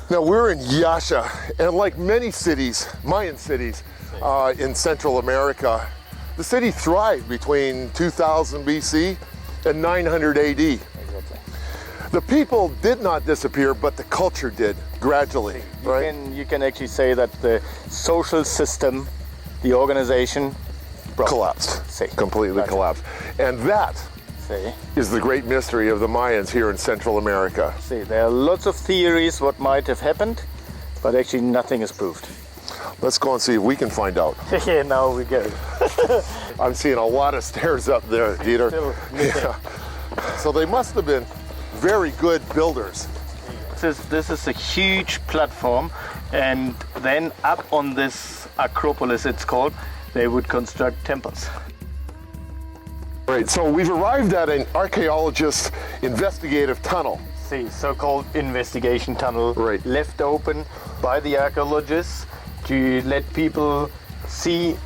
Now we're in Yasha, and like many cities, Mayan cities in Central America, the city thrived between 2000 BC and 900 AD. Exactly. The people did not disappear, but the culture did gradually, right? You can actually say that the social system, the organization, Collapsed, See. completely Gotcha. collapsed. And that See. is the great mystery of the Mayans here in Central America. See, there are lots of theories what might have happened, but actually nothing is proved. Let's go and see if we can find out. Yeah, now we go. I'm seeing a lot of stairs up there, Dieter. Still missing. Yeah. So they must have been very good builders. This is a huge platform, and then up on this Acropolis, it's called, they would construct temples. Right, so we've arrived at an archaeologist's investigative tunnel. See, so-called investigation tunnel, Right. left open by the archaeologists to let people see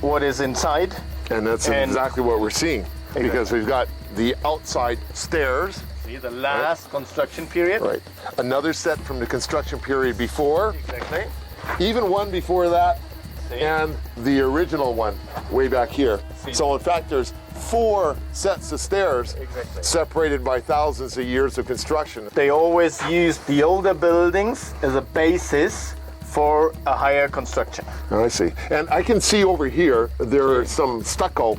what is inside. And that's And- exactly what we're seeing. Because we've got the outside stairs. See, the last construction period. Right. Another set from the construction period before. Exactly. Even one before that. See? And the original one way back here. See. So in fact, there's 4 sets of stairs Exactly. separated by thousands of years of construction. They always used the older buildings as a basis for a higher construction. I see. And I can see over here, there are some stucco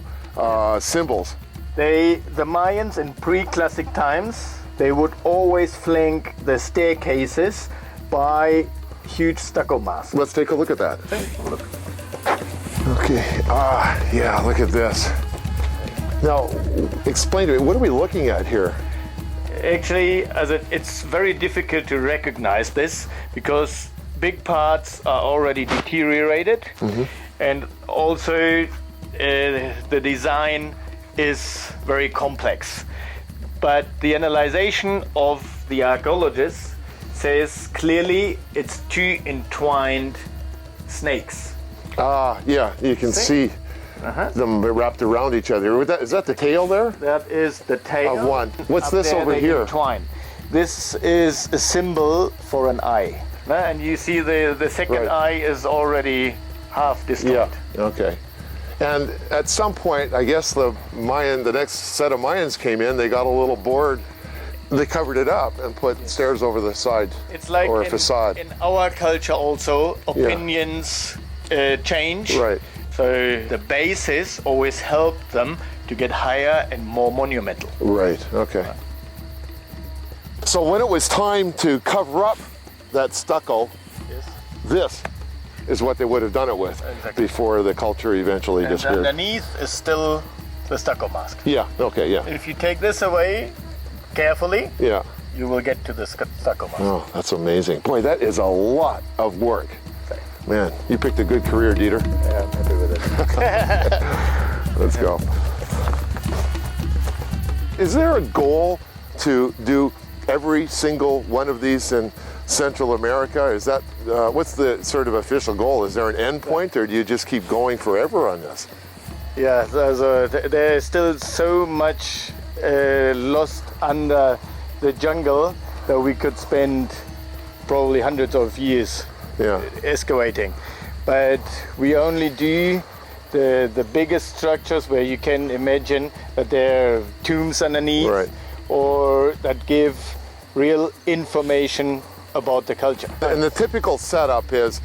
symbols. The Mayans in pre-classic times, they would always flank the staircases by huge stucco masks. Let's take a look at that. Okay. Yeah, look at this. Now, explain to me, what are we looking at here? Actually, it's very difficult to recognize this because big parts are already deteriorated, and also the design is very complex. But the analyzation of the archaeologists says clearly it's 2 entwined snakes. Yeah, you can see them wrapped around each other. Is that the tail there? That is the tail Of one. What's Up this there, over they here? entwine. This is a symbol for an eye. And you see the second Right. eye is already half distorted. Yeah, okay. And at some point, I guess the next set of Mayans came in, they got a little board, they covered it up and put stairs over the side, It's like or a facade. in our culture also, opinions change. Right. So the bases always help them to get higher and more monumental. Right, okay. So when it was time to cover up that stucco, Yes. this is what they would have done it with Exactly. before the culture eventually And disappeared. underneath is still the stucco mask. Yeah, okay, yeah. If you take this away carefully, Yeah. you will get to the stucco mask. Oh, that's amazing. Boy, that is a lot of work. Man, you picked a good career, Dieter. Yeah, I'm happy with it. Let's go. Is there a goal to do every single one of these in Central America? Is that, what's the sort of official goal? Is there an end point, or do you just keep going forever on this? Yeah, there is still so much lost under the jungle that we could spend probably hundreds of years Yeah. excavating. But we only do the biggest structures where you can imagine that there are tombs underneath, Right. or that give real information about the culture. And the typical setup is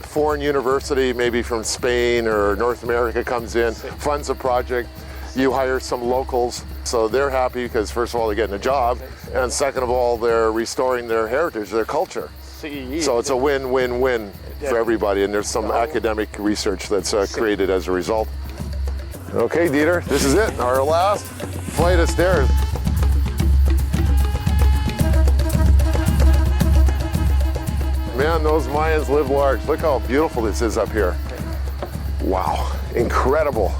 foreign university, maybe from Spain or North America, comes in, funds a project, you hire some locals, so they're happy because first of all they're getting a job, and second of all they're restoring their heritage, their culture. So it's a win-win-win for everybody, and there's some academic research that's created as a result. Okay, Dieter, this is it, our last flight of stairs. Man, those Mayans live large. Look how beautiful this is up here. Wow, incredible.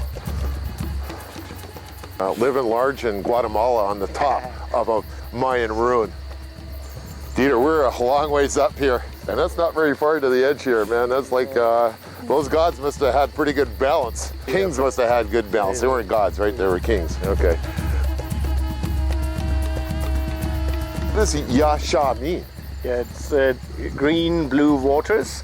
Living large in Guatemala on the top of a Mayan ruin. Dieter, we're a long ways up here, and that's not very far to the edge here, man. That's like, those gods must have had pretty good balance. Kings must have had good balance. They weren't gods, right? They were kings. Okay. What does Yasha mean? Yeah, it's green, blue waters.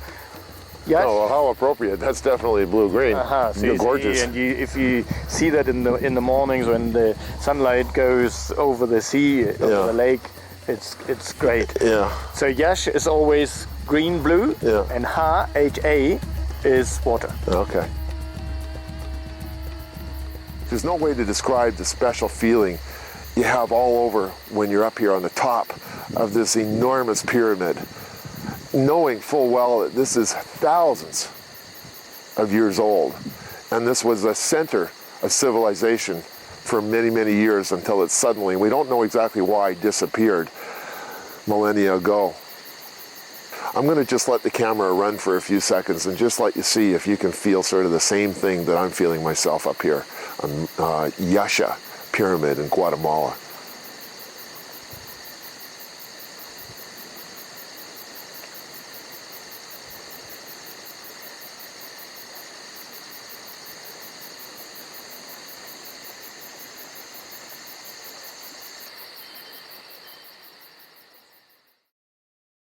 Yash. Oh, well, how appropriate. That's definitely blue-green. So you Gorgeous. See, and if you see that in the mornings when the sunlight goes over the sea, over the lake, it's great. Yeah. So yash is always green, blue, and HA is water. Okay. There's no way to describe the special feeling you have all over when you're up here on the top of this enormous pyramid, knowing full well that this is thousands of years old, and this was the center of civilization for many, many years until it suddenly, we don't know exactly why, disappeared millennia ago. I'm going to just let the camera run for a few seconds and just let you see if you can feel sort of the same thing that I'm feeling myself up here on Yasha Pyramid in Guatemala.